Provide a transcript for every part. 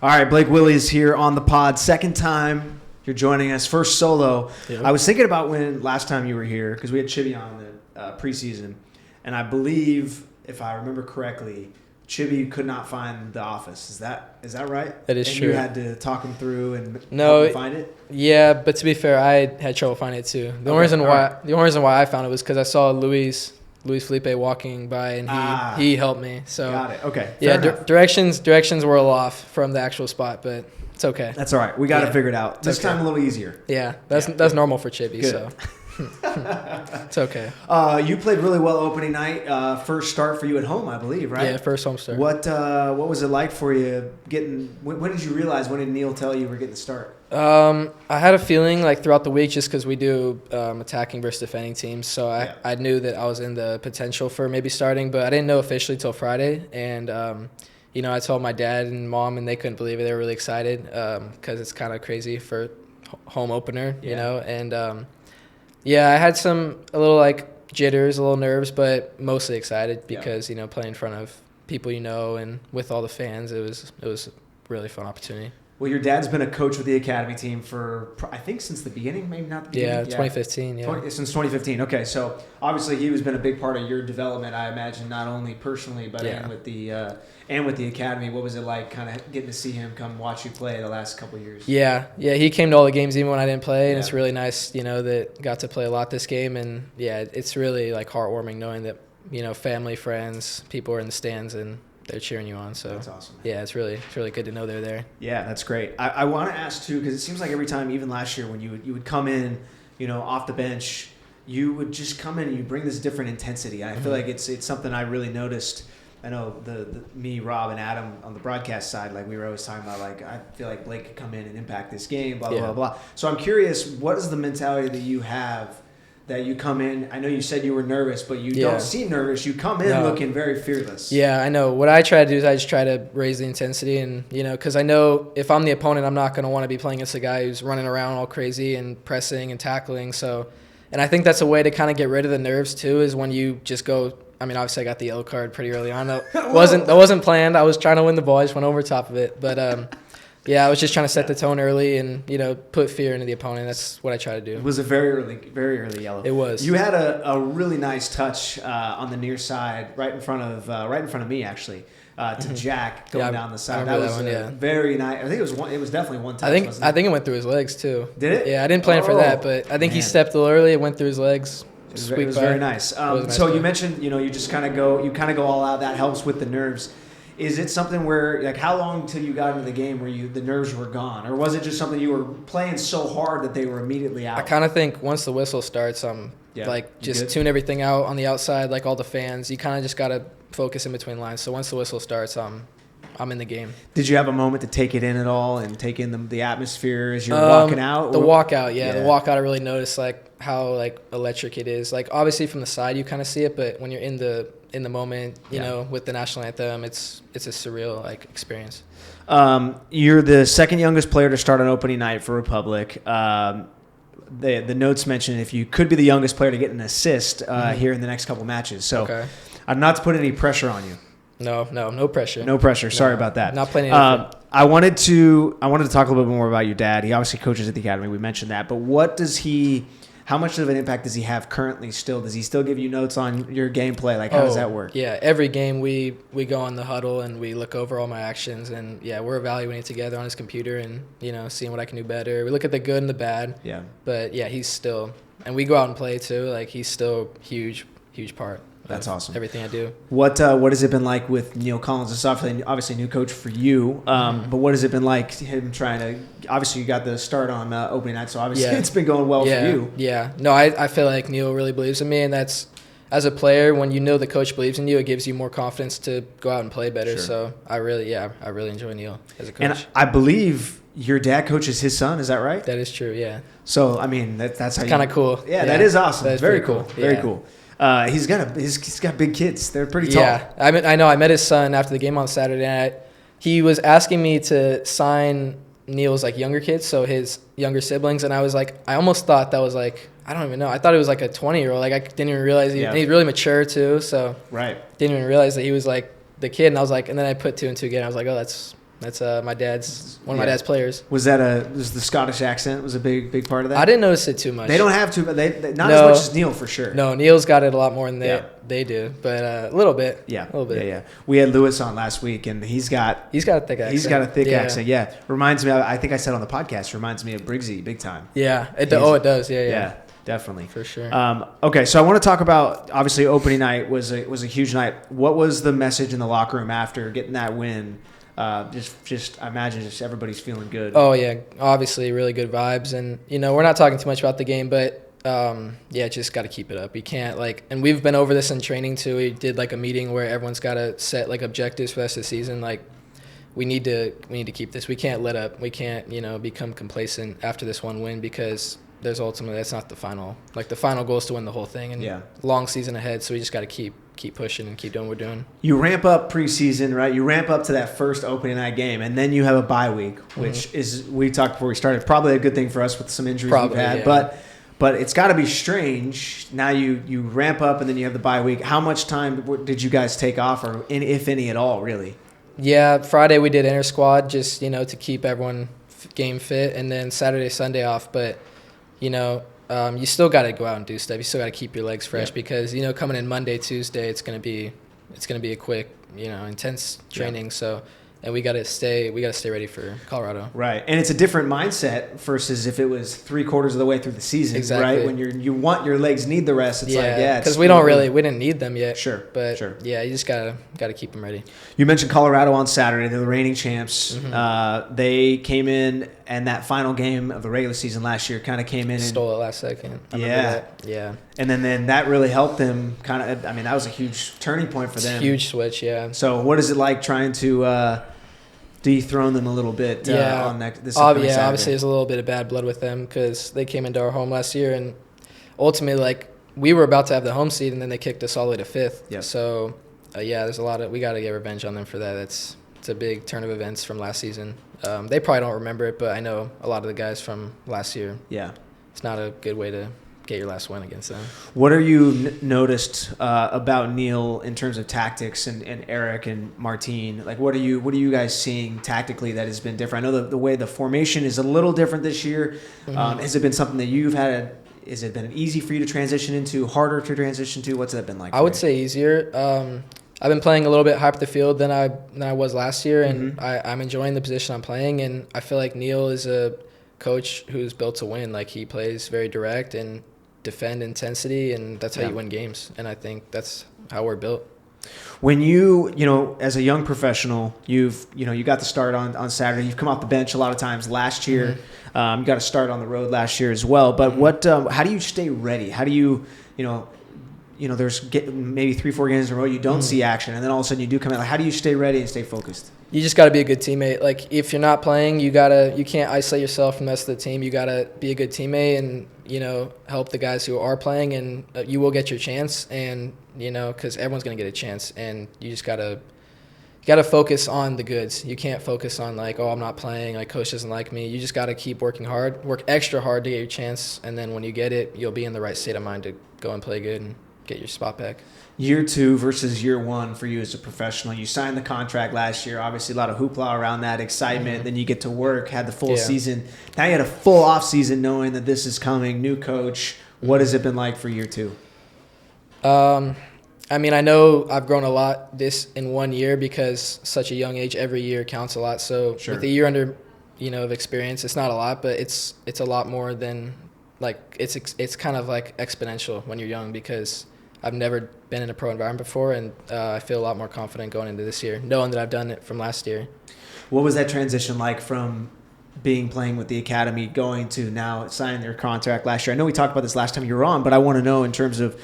All right, Blake Willey is here on the pod. Second time you're joining us. First solo. Yep. I was thinking about when last time you were here because we had Chibi on the preseason, and I believe, if I remember correctly, Chibi could not find The Office. Is that right? That is true. You had to talk him through and help him find it? Yeah, but to be fair, I had trouble finding it too. The only reason why I found it was because I saw Luis Felipe walking by, and he helped me. So got it. Okay. Yeah, directions were a little off from the actual spot, but it's okay. That's all right. We got it figured out. This time a little easier. Yeah, that's normal for Chibi. Good. So it's okay. You played really well opening night. First start for you at home, I believe, right? Yeah, first home start. What was it like for you getting? When did you realize? When did Neil tell you were getting the start? I had a feeling like throughout the week, just because we do attacking versus defending teams, so I knew that I was in the potential for maybe starting, but I didn't know officially till Friday. And I told my dad and mom, and they couldn't believe it. They were really excited because it's kind of crazy for home opener, you know. And I had a little like jitters, a little nerves, but mostly excited because playing in front of people and with all the fans, it was a really fun opportunity. Well, your dad's been a coach with the academy team for, I think, since the beginning, maybe not the beginning. Yeah, 2015, since 2015. Okay, so obviously he has been a big part of your development, I imagine, not only personally, but and with the academy. What was it like kind of getting to see him come watch you play the last couple of years? Yeah, he came to all the games even when I didn't play, and it's really nice, that got to play a lot this game. And, it's really, like, heartwarming knowing that, family, friends, people are in the stands and they're cheering you on. So that's awesome, man. Yeah, it's really good to know they're there. Yeah, that's great. I want to ask too, because it seems like every time, even last year when you would come in, off the bench, you would just come in and you bring this different intensity. I feel like it's something I really noticed. I know me, Rob, and Adam on the broadcast side, like we were always talking about, like I feel like Blake could come in and impact this game, blah blah blah. So I'm curious, what is the mentality that you have? That you come in, I know you said you were nervous, but you don't seem nervous. You come in looking very fearless. Yeah, I know. What I try to do is I just try to raise the intensity, and because I know if I'm the opponent, I'm not going to want to be playing against a guy who's running around all crazy and pressing and tackling. So, and I think that's a way to kind of get rid of the nerves too, is when you just go. I mean, obviously I got the yellow card pretty early on. That wasn't planned. I was trying to win the ball. I just went over top of it, but. Yeah, I was just trying to set the tone early and, put fear into the opponent. That's what I try to do. It was a very early yellow. It was. You had a really nice touch on the near side, right in front of me actually, to Jack going down the side. That was very nice. I think it was definitely one touch. I think it went through his legs too. Did it? Yeah, I didn't plan for that, but I think he stepped a little early. It went through his legs. It was very nice. So you mentioned, you just kind of go all out. That helps with the nerves. Is it something where, like, how long till you got into the game where the nerves were gone? Or was it just something you were playing so hard that they were immediately out? I kind of think once the whistle starts, just tune everything out on the outside, like all the fans. You kind of just got to focus in between lines. So once the whistle starts, I'm in the game. Did you have a moment to take it in at all and take in the atmosphere as you're walking out? The walkout, the walkout, I really noticed, like, how, like, electric it is. Like, obviously from the side you kind of see it, but when you're in the moment, with the national anthem, it's a surreal, like, experience. You're the second youngest player to start on opening night for Republic. The notes mention if you could be the youngest player to get an assist here in the next couple matches. So not to put any pressure on you. No pressure. No pressure. Sorry about that. Not playing anything. I wanted to talk a little bit more about your dad. He obviously coaches at the academy. We mentioned that, but how much of an impact does he have currently still? Does he still give you notes on your gameplay? Like, how does that work? Yeah, every game we go in the huddle and we look over all my actions, and we're evaluating together on his computer and, seeing what I can do better. We look at the good and the bad. Yeah. But he's still, and we go out and play too. Like, he's still huge part. That's awesome. Everything I do. What has it been like with Neil Collins? It's obviously a new coach for you, but what has it been like him trying to? Obviously, you got the start on opening night, so obviously it's been going well for you. Yeah. No, I feel like Neil really believes in me, and that's, as a player, when you know the coach believes in you, it gives you more confidence to go out and play better. Sure. So I really enjoy Neil as a coach. And I believe your dad coaches his son. Is that right? That is true. Yeah. So I mean, that's how. Kind of cool. Yeah, that is awesome. That is very cool. Very cool. He's got big kids. They're pretty tall. Yeah, I know. I met his son after the game on Saturday night. He was asking me to sign Neil's, like, younger kids, so his younger siblings, and I was like, I almost thought that was, like, I don't even know. I thought it was like a 20-year-old. Like, I didn't even realize and he's really mature too. So right, didn't even realize that he was like the kid. And I was like, and then I put two and two again. I was like, oh, that's That's one of my dad's players. Was the Scottish accent was a big part of that? I didn't notice it too much. They don't have to, but they not as much as Neil for sure. No, Neil's got it a lot more than they do, but a little bit. Yeah, a little bit. Yeah. We had Lewis on last week, and he's got a thick accent. He's got a thick accent. Yeah, reminds me. I think I said on the podcast. Reminds me of Briggsy big time. Yeah. It does. Yeah. Definitely. For sure. Okay, so I want to talk about, obviously, opening night was a huge night. What was the message in the locker room after getting that win? I imagine just everybody's feeling good. Oh, yeah. Obviously, really good vibes. And, we're not talking too much about the game, but, just got to keep it up. You can't, and we've been over this in training, too. We did, a meeting where everyone's got to set, objectives for the rest of the season. We need to keep this. We can't let up. We can't, become complacent after this one win because – that's not the final. The final goal is to win the whole thing, and long season ahead. So we just got to keep pushing and keep doing what we're doing. You ramp up preseason, right? You ramp up to that first opening night game, and then you have a bye week, which is, we talked before we started, probably a good thing for us with some injuries we've had. Yeah. But it's got to be strange. Now you ramp up, and then you have the bye week. How much time did you guys take off, or if any at all, really? Yeah, Friday we did inter squad just to keep everyone game fit, and then Saturday, Sunday off, but. You still got to go out and do stuff. You still got to keep your legs fresh because, coming in Monday, Tuesday, it's going to be a quick, intense training. So, and we got to stay ready for Colorado. Right. And it's a different mindset versus if it was 3/4 of the way through the season, exactly. Right? When you want your legs need the rest. It's because we didn't need them yet. Sure. But yeah, you just got to keep them ready. You mentioned Colorado on Saturday. They're the reigning champs. Mm-hmm. They came in, and that final game of the regular season last year kind of came in and stole it last second. I remember that. Yeah. And then that really helped them that was a huge turning point for them. Huge switch, yeah. So what is it like trying to dethrone them a little bit on this Saturday? Obviously there's a little bit of bad blood with them because they came into our home last year, and ultimately, we were about to have the home seed, and then they kicked us all the way to 5th. Yep. So, there's we got to get revenge on them for that. It's a big turn of events from last season. They probably don't remember it, but I know a lot of the guys from last year. Yeah. It's not a good way to get your last win against them. What are you noticed about Neil in terms of tactics and Eric and Martine? What are you guys seeing tactically that has been different? I know the way the formation is a little different this year. Mm-hmm. Has it been something that you've had? Has it been easy for you to transition into? Harder to transition to? What's that been like? I would say easier. I've been playing a little bit higher up the field than I was last year, and I'm enjoying the position I'm playing. And I feel like Neil is a coach who's built to win. He plays very direct and defend intensity, and that's how you win games. And I think that's how we're built. When you as a young professional, you got the start on Saturday. You've come off the bench a lot of times last year. You got a start on the road last year as well. But how do you stay ready? How do you there's maybe 3-4 games in a row you don't see action, and then all of a sudden you do come out. How do you stay ready and stay focused? You just got to be a good teammate. If you're not playing, you can't isolate yourself from the rest of the team. You got to be a good teammate and help the guys who are playing, and you will get your chance. And because everyone's gonna get a chance, and you just gotta focus on the goods. You can't focus on I'm not playing, coach doesn't like me. You just gotta keep working hard, work extra hard to get your chance, and then when you get it, you'll be in the right state of mind to go and play good and get your spot back. Year 2 versus year 1 for you as a professional. You signed the contract last year. Obviously, a lot of hoopla around that, excitement. Then you get to work, had the full season. Now you had a full off season knowing that this is coming, new coach. What has it been like for year 2? I know I've grown a lot this in 1 year because such a young age, every year counts a lot. So with a year under, of experience, it's not a lot, but it's a lot more than it's kind of exponential when you're young because I've never been in a pro environment before, and I feel a lot more confident going into this year, knowing that I've done it from last year. What was that transition like from playing with the academy going to now signing your contract last year? I know we talked about this last time you were on, but I want to know in terms of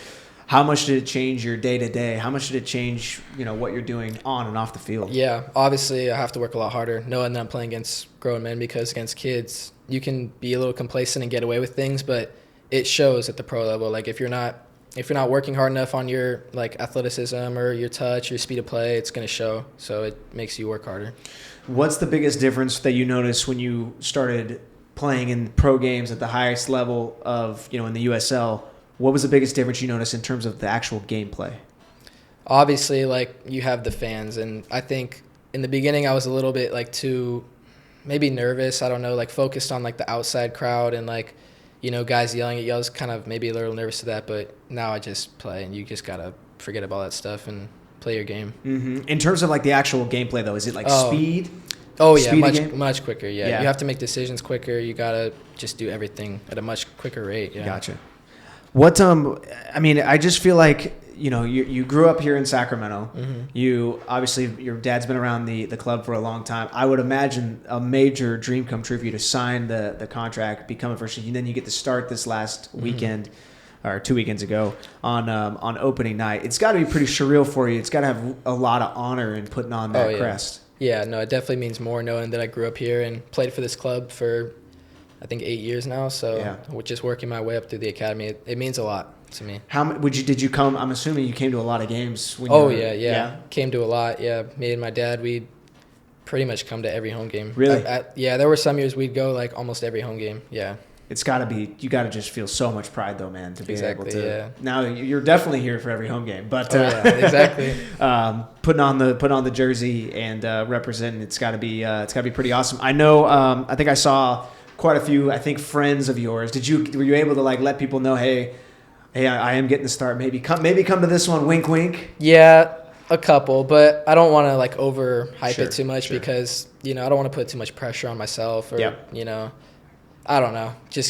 how much did it change your day-to-day? How much did it change, what you're doing on and off the field? Yeah, obviously I have to work a lot harder knowing that I'm playing against grown men because against kids, you can be a little complacent and get away with things, but it shows at the pro level. If you're not working hard enough on your athleticism or your touch, your speed of play, it's going to show. So it makes you work harder. What's the biggest difference that you noticed when you started playing in pro games at the highest level of, in the USL? What was the biggest difference you noticed in terms of the actual gameplay? Obviously, you have the fans, and I think in the beginning I was a little bit like too maybe nervous. I don't know, like focused on like the outside crowd and like, guys yelling at you. I was kind of maybe a little nervous to that, but now I just play, and you just gotta forget about that stuff and play your game. Mm-hmm. In terms of like the actual gameplay though, is it like speed? Oh yeah, much quicker. Yeah, you have to make decisions quicker. You gotta just do everything at a much quicker rate. Yeah. Gotcha. What I mean, I just feel like you grew up here in Sacramento. Mm-hmm. You obviously your dad's been around the club for a long time. I would imagine a major dream come true for you to sign the contract, become a first, and then you get to start this last weekend. Or 2 weekends ago on opening night. It's got to be pretty surreal for you. It's got to have a lot of honor in putting on that crest. Yeah, no, it definitely means more knowing that I grew up here and played for this club for, I think, 8 years now. So just working my way up through the academy, it means a lot to me. Did you come? I'm assuming you came to a lot of games. Yeah. Came to a lot. Yeah, me and my dad, we pretty much come to every home game. Really? There were some years we'd go like almost every home game. Yeah. It's got to be, you got to just feel so much pride though, man, to be able to. Yeah. Now you're definitely here for every home game, but exactly. Putting on the jersey and representing, it's got to be pretty awesome. I know. I think I saw quite a few. I think friends of yours. Were you able to like let people know, hey, I am getting the start. Maybe come to this one. Wink, wink. Yeah. A couple, but I don't want to like overhype it too much because I don't want to put too much pressure on myself or I don't know. I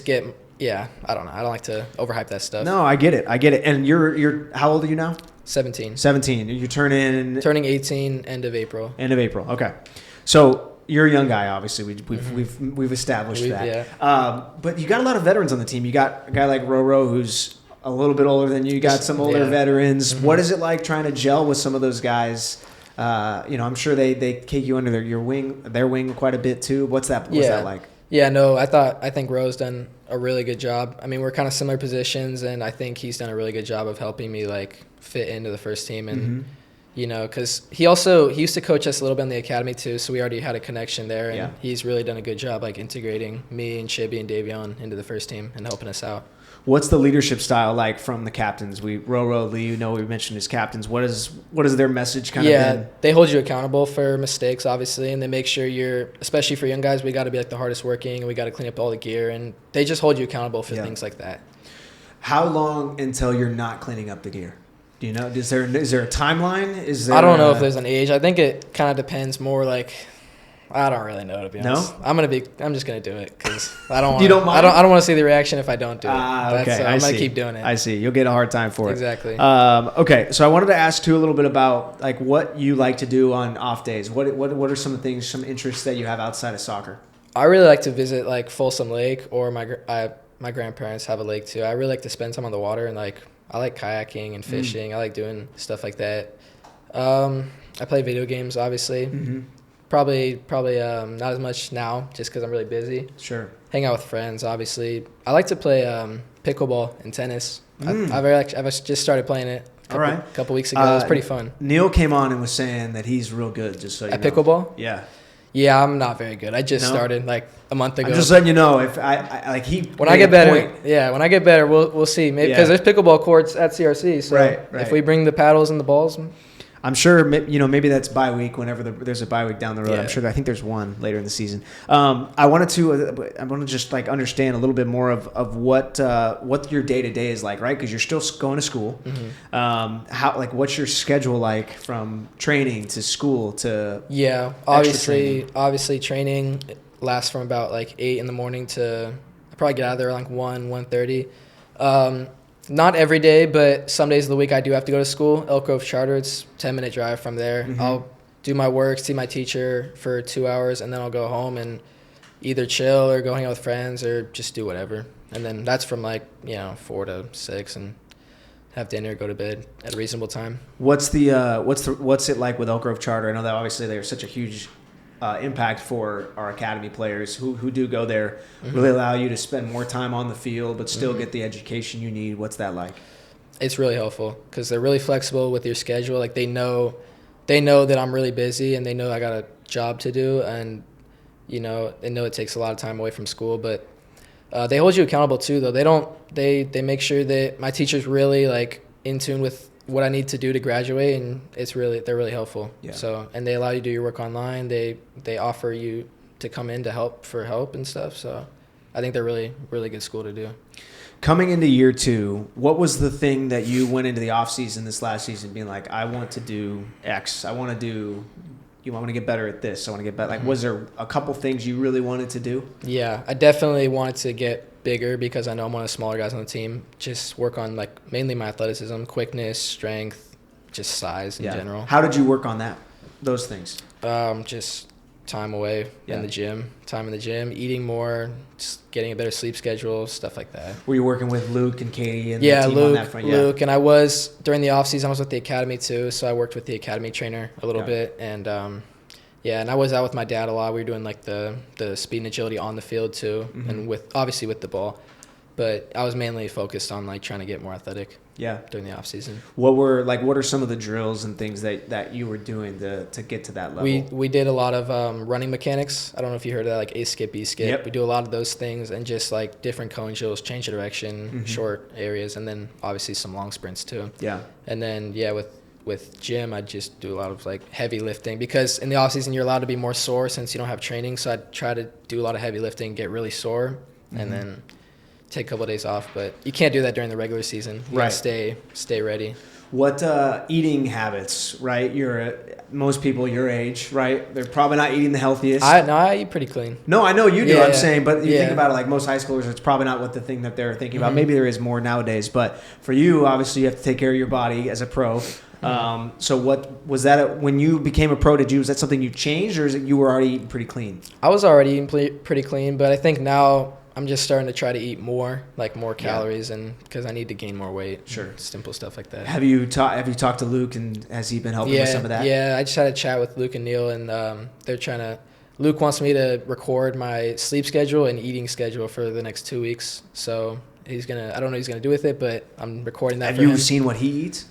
don't know. I don't like to overhype that stuff. No, I get it. And you're how old are you now? 17. 17. You're turning 18 end of April. End of April. Okay. So you're a young guy, obviously. We've established that. Yeah. But you got a lot of veterans on the team. You got a guy like Roro who's a little bit older than you. You got some older veterans. Mm-hmm. What is it like trying to gel with some of those guys? I'm sure they take you under their wing quite a bit too. What's that like? Yeah, no, I think Ro's done a really good job. I mean, we're kind of similar positions, and I think he's done a really good job of helping me like fit into the first team. And because he used to coach us a little bit in the academy too, so we already had a connection there. And he's really done a good job like integrating me and Chibi and Davion into the first team and helping us out. What's the leadership style like from the captains? Roro, Lee, we mentioned as captains. What is their message kind of been? Yeah, they hold you accountable for mistakes, obviously, and they make sure especially for young guys, we got to be like the hardest working, and we got to clean up all the gear, and they just hold you accountable for things like that. How long until you're not cleaning up the gear? Do you know? Is there a timeline? I don't know if there's an age. I think it kind of depends more like. I don't really know, to be honest. No? I'm just gonna do it because I don't. You don't mind? I don't want to see the reaction if I don't do it. Okay. I'm gonna keep doing it. I see. You'll get a hard time for it. Exactly. Okay. So I wanted to ask too a little bit about like what you like to do on off days. What are some interests that you have outside of soccer? I really like to visit like Folsom Lake, or my grandparents have a lake too. I really like to spend time on the water, and like I like kayaking and fishing. I like doing stuff like that. I play video games, obviously. Mm-hmm. Probably not as much now, just because I'm really busy. Sure. Hang out with friends, obviously. I like to play pickleball and tennis. I've just started playing it a couple weeks ago. It was pretty fun. Neil came on and was saying that he's real good, just so you know. At pickleball? Yeah. Yeah, I'm not very good. I just started like a month ago. I'm just letting you know when I get better, we'll see. Maybe because there's pickleball courts at CRC. So if we bring the paddles and the balls. I'm sure, maybe that's bye week whenever there's a bye week down the road. Yeah. I think there's one later in the season. I want to just like understand a little bit more of what your day-to-day is like, right? Because you're still going to school. Mm-hmm. What's your schedule like from training to school to obviously training lasts from about like 8 in the morning to I probably get out of there like 1:30. Not every day, but some days of the week I do have to go to school. Elk Grove Charter, it's a 10-minute drive from there. Mm-hmm. I'll do my work, see my teacher for 2 hours, and then I'll go home and either chill or go hang out with friends or just do whatever. And then that's from 4 to 6 and have dinner, go to bed at a reasonable time. What's it like with Elk Grove Charter? I know that obviously they're such a huge impact for our academy players who do go there. Mm-hmm. Really allow you to spend more time on the field but still get the education you need. What's that like? It's really helpful because they're really flexible with your schedule. Like they know that I'm really busy and they know I got a job to do, and they know it takes a lot of time away from school, but they hold you accountable too though. They make sure that my teacher's really like in tune with what I need to do to graduate, and they're really helpful. Yeah. So, and they allow you to do your work online. They offer you to come in to help and stuff. So I think they're really, really good school to do. Coming into year 2, what was the thing that you went into the off season this last season being like, I want to do X. I want to get better at this. I want to get better. Like, was there a couple things you really wanted to do? Yeah, I definitely wanted to get bigger because I know I'm one of the smaller guys on the team. Just work on like mainly my athleticism, quickness, strength, just size in general. How did you work on those things? Just time away in the gym, eating more, just getting a better sleep schedule, stuff like that. Were you working with Luke and Katie and the team on that front? Luke, and I was during the off season. I was with the academy too, so I worked with the academy trainer a little bit, and and I was out with my dad a lot. We were doing like the speed and agility on the field too, and obviously with the ball. But I was mainly focused on like trying to get more athletic. During the off season. What are some of the drills and things that you were doing to get to that level? We did a lot of running mechanics. I don't know if you heard of that, like A skip, B skip. Yep. We do a lot of those things and just like different cone drills, change of direction, short areas, and then obviously some long sprints too. Yeah. And then with gym, I just do a lot of like heavy lifting because in the off season you're allowed to be more sore since you don't have training. So I try to do a lot of heavy lifting, get really sore, and then take a couple of days off. But you can't do that during the regular season. You gotta stay ready. What eating habits, right? Most people your age, right? They're probably not eating the healthiest. I eat pretty clean. No, I know you do. I'm saying, but you think about it, like most high schoolers, it's probably not what the thing that they're thinking about. Maybe there is more nowadays, but for you, obviously, you have to take care of your body as a pro. So what was that when you became a pro? Was that something you changed, or is it you were already eating pretty clean? I was already eating pretty clean, but I think now I'm just starting to try to eat more calories, and because I need to gain more weight. Sure, simple stuff like that. Have you talked to Luke, and has he been helping with some of that? Yeah, I just had a chat with Luke and Neil, and they're trying to. Luke wants me to record my sleep schedule and eating schedule for the next 2 weeks. So I don't know what he's gonna do with it, but I'm recording that. Have you seen what he eats?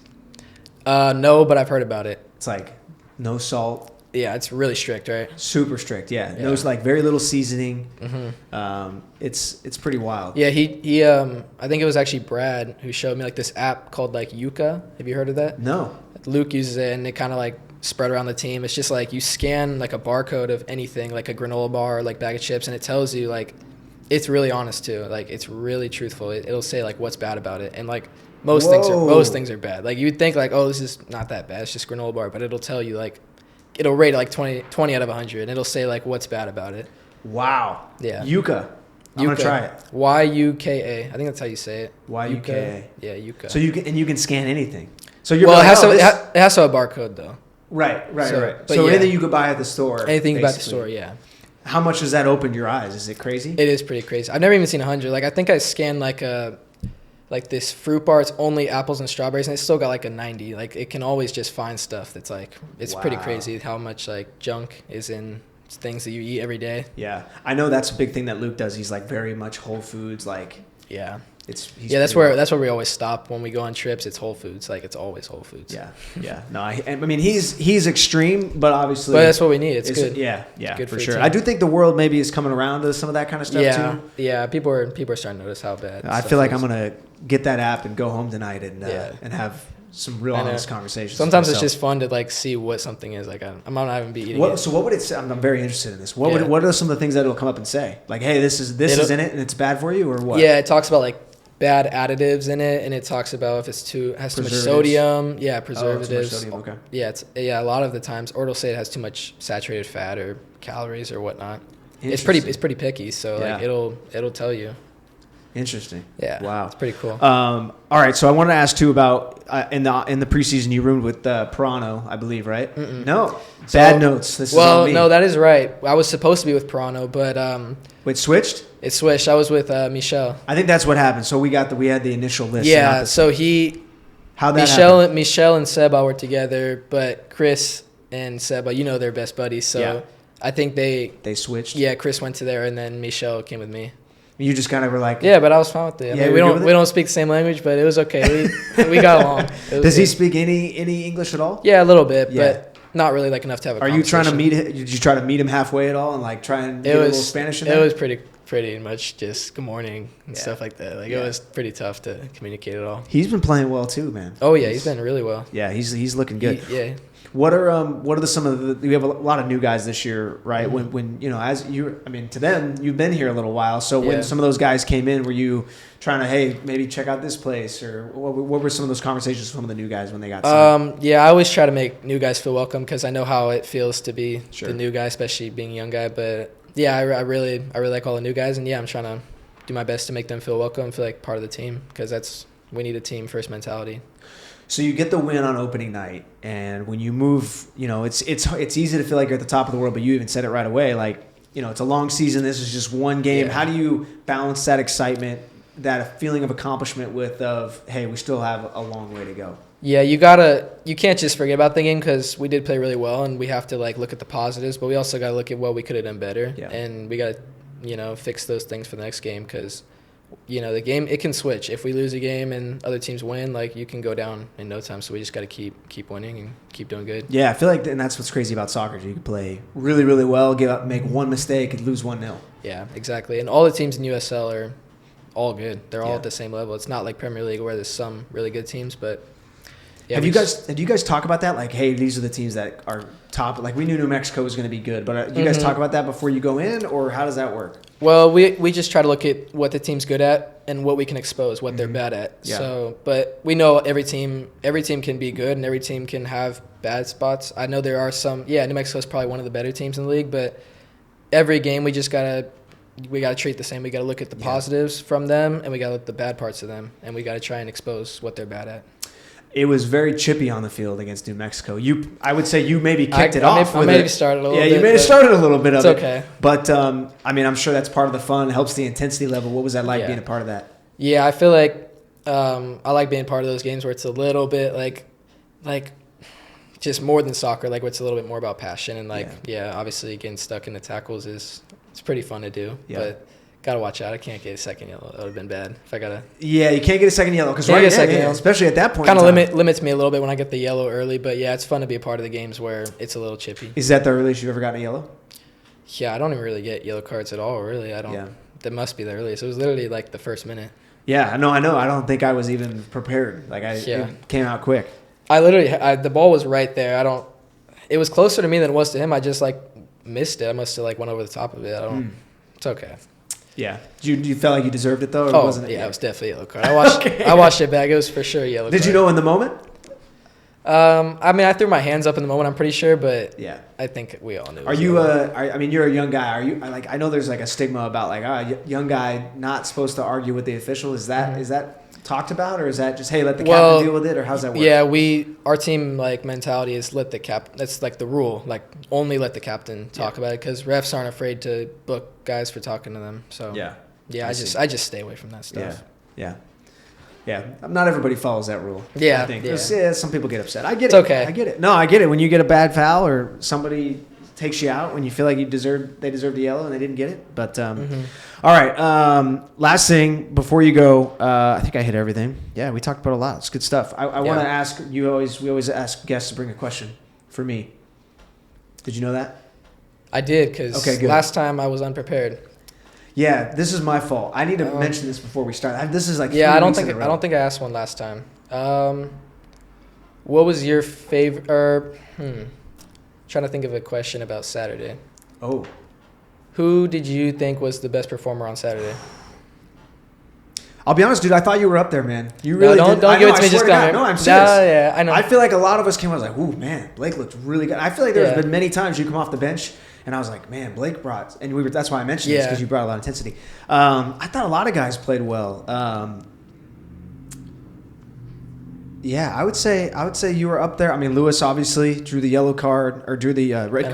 No, but I've heard about it. It's like no salt. Yeah, it's really strict, right? Super strict, yeah. No, it's like very little seasoning. It's pretty wild. Yeah, he I think it was actually Brad who showed me like this app called like Yuka. Have you heard of that? No. Luke uses it, and it kind of like spread around the team. It's just like you scan like a barcode of anything, like a granola bar or like bag of chips, and it tells you like it's really honest too. Like it's really truthful. It'll say like what's bad about it, and like most things are bad. Like you'd think like, oh, this is not that bad. It's just granola bar, but it'll tell you like. It'll rate it like 20 out of 100, and it'll say like what's bad about it. Wow. Yeah. Yuka. I'm gonna try it. Yuka. I think that's how you say it. Yuka. Yeah, Yuka. So you can scan anything. So it has to have a barcode though. Right. So anything you could buy at the store. Anything about the store, yeah. How much does that open your eyes? Is it crazy? It is pretty crazy. I've never even seen 100. Like I think I scanned like this fruit bar, it's only apples and strawberries, and it's still got like a 90. Like it can always just find stuff that's like, it's pretty crazy how much like junk is in things that you eat every day. Yeah, I know that's a big thing that Luke does. He's like very much Whole Foods. Like that's where we always stop when we go on trips. It's Whole Foods. Like it's always Whole Foods. Yeah. No, I mean he's extreme, but obviously. But that's what we need. It's good. Yeah, it's good for sure. I do think the world maybe is coming around to some of that kind of stuff too. Yeah. People are starting to notice how bad. I feel like I'm gonna get that app and go home tonight and have some real honest conversations. Sometimes it's just fun to like see what something is. Like I might not even be eating it. So what would it say? I'm very interested in this. What are some of the things that it'll come up and say? Like, hey, this is in it and it's bad for you, or what? Yeah, it talks about like bad additives in it, and it talks about if has too much sodium. Yeah, preservatives. Too much sodium, okay. A lot of the times, or it'll say it has too much saturated fat or calories or whatnot. It's pretty picky, so like it'll tell you. Interesting. Yeah. Wow. It's pretty cool. All right. So I wanted to ask too about in the preseason you roomed with Pirano, I believe, right? No. Bad notes. This is on me. No, that is right. I was supposed to be with Pirano, but it switched. It switched. I was with Michel. I think that's what happened. So we had the initial list. Yeah. So how that happened? Michel and Seba were together, but Chris and Seba, they're best buddies. So I think they switched. Yeah. Chris went to there, and then Michel came with me. You just kind of were like, yeah, but I was fine with it. I mean, we don't speak the same language, but it was okay. We got along. Does he speak any English at all? Yeah, a little bit, but not really like enough to have a conversation. Are you trying to meet him? Did you try to meet him halfway at all and like try and get a little Spanish in there? It was pretty pretty much just good morning and stuff like that. Like it was pretty tough to communicate at all. He's been playing well too, man. Oh yeah, he's been really well. Yeah, he's looking good. Yeah. What are some of the? We have a lot of new guys this year, right? Mm-hmm. When to them, you've been here a little while. So when Yeah. some of those guys came in, were you trying to, hey, maybe check out this place, or what were some of those conversations with some of the new guys when they got signed? Yeah, I always try to make new guys feel welcome because I know how it feels to be Sure. the new guy, especially being a young guy. But yeah, I really like all the new guys, and yeah, I'm trying to do my best to make them feel welcome, feel like part of the team, because we need a team first mentality. So you get the win on opening night, and when you move, it's easy to feel like you're at the top of the world, but you even said it right away. Like, it's a long season. This is just one game. Yeah. How do you balance that excitement, that feeling of accomplishment hey, we still have a long way to go? Yeah, you can't just forget about the game because we did play really well, and we have to look at the positives, but we also got to look at what we could have done better, and we got to fix those things for the next game because the game, it can switch. If we lose a game and other teams win, you can go down in no time. So we just got to keep winning and keep doing good. Yeah, I feel like, and that's what's crazy about soccer. You can play really, really well, give up, make one mistake, and lose 1-0. Yeah, exactly. And all the teams in USL are all good. They're all at the same level. It's not like Premier League where there's some really good teams, but yeah. Have you guys talk about that? Like, hey, these are the teams that are top. Like, we knew New Mexico was going to be good, but do you guys talk about that before you go in, or how does that work? Well, we just try to look at what the team's good at and what we can expose, what they're bad at. Yeah. So, but we know every team can be good and every team can have bad spots. I know there are some. Yeah, New Mexico is probably one of the better teams in the league, but every game we gotta treat the same. We gotta look at the positives from them, and we gotta look at the bad parts of them, and we gotta try and expose what they're bad at. It was very chippy on the field against New Mexico. I would say you maybe kicked it off. I maybe started a little bit. Yeah, you may have started a little bit of it. It's okay. But, I'm sure that's part of the fun. It helps the intensity level. What was that like being a part of that? Yeah, I feel like I like being part of those games where it's a little bit like just more than soccer, where it's a little bit more about passion. And, obviously getting stuck in the tackles it's pretty fun to do. Yeah. But got to watch out. I can't get a second yellow. That would have been bad if I got to. Yeah, you can't get a second yellow. Especially at that point. Kind of limits me a little bit when I get the yellow early. But, yeah, it's fun to be a part of the games where it's a little chippy. Is that the earliest you've ever gotten a yellow? Yeah, I don't even really get yellow cards at all, really. I don't. Yeah. That must be the earliest. It was literally the first minute. Yeah, I know. I don't think I was even prepared. It came out quick. I literally, the ball was right there. It was closer to me than it was to him. I just, missed it. I must have, went over the top of it. It's okay. Yeah. You felt like you deserved it, though? Or wasn't it? Yeah, it was definitely a yellow card. I watched it back. It was for sure a yellow card. Did you know in the moment? I threw my hands up in the moment, I'm pretty sure, but yeah, I think we all knew. Are you you're a young guy. Are you I know there's a stigma about young guy not supposed to argue with the official. Is that talked about, or is that just, hey, let the captain deal with it, or how's that work? Yeah, our team mentality is let the cap. That's the rule. Only let the captain talk about it because refs aren't afraid to book guys for talking to them. So yeah, I just stay away from that stuff. Yeah, not everybody follows that rule. Yeah, I think. Some people get upset. I get it. It's okay. I get it. No, I get it. When you get a bad foul or somebody takes you out when you feel like they deserved a yellow and they didn't get it. But all right, last thing before you go, I think I hit everything. Yeah, we talked about a lot. It's good stuff. I want to ask you. We always ask guests to bring a question for me. Did you know that? I did because last time I was unprepared. Yeah, this is my fault. I need to mention this before we start. This is I don't think I asked one last time. What was your favorite? Trying to think of a question about Saturday. Oh, who did you think was the best performer on Saturday? I'll be honest, dude. I thought you were up there, man. You really don't give it to me just down. No, I'm serious. Yeah, I know. I feel like a lot of us came. I was like, "Ooh, man, Blake looked really good." I feel like there's been many times you come off the bench. And I was like, man, Blake brought, and that's why I mentioned this, because you brought a lot of intensity. I thought a lot of guys played well. I would say you were up there. I mean, Lewis obviously drew the yellow card, or drew the red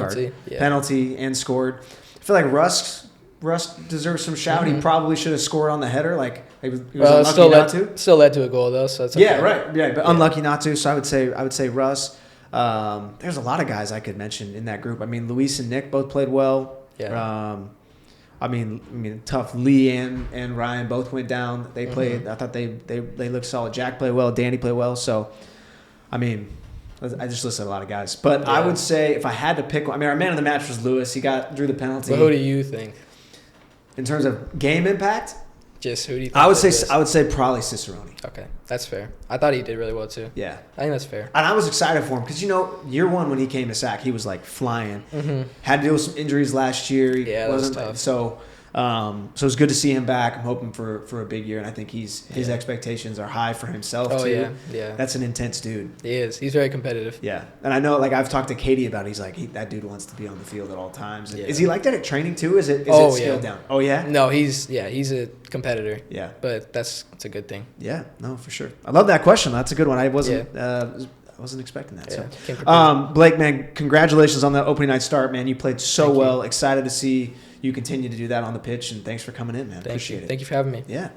penalty, and scored. I feel like Russ deserves some shout. He probably should have scored on the header. He was unlucky not to. Still led to a goal though, so that's okay. Yeah, right. Yeah, but unlucky not to. So I would say Russ. There's a lot of guys I could mention in that group. I mean, Luis and Nick both played well. Yeah. I mean, tough. Lee and Ryan both went down. They played. I thought they looked solid. Jack played well. Danny played well. So, I mean, I just listed a lot of guys. But I would say if I had to pick one, I mean, our man of the match was Lewis. He drew the penalty. But who do you think? In terms of game impact, Just who do you think? I would say probably Cicerone. Okay, that's fair. I thought he did really well too. Yeah. I think that's fair. And I was excited for him because, year one when he came to SAC, he was like flying. Mm-hmm. Had to deal with some injuries last year. Yeah, that was tough. So it's good to see him back. I'm hoping for a big year, and I think his expectations are high for himself too. Oh yeah. That's an intense dude. He is. He's very competitive. Yeah, and I know, like I've talked to Katie about it. He's like, that dude wants to be on the field at all times. Yeah. Is he like that at training too? Is it scaled down? Oh yeah. No, he's a competitor. Yeah, but it's a good thing. Yeah, no, for sure. I love that question. That's a good one. I wasn't expecting that. Yeah, so, Blake, man, congratulations on the opening night start, man. You played so well. Excited to see you continue to do that on the pitch, and thanks for coming in, man. Appreciate it. Thank you for having me. Yeah.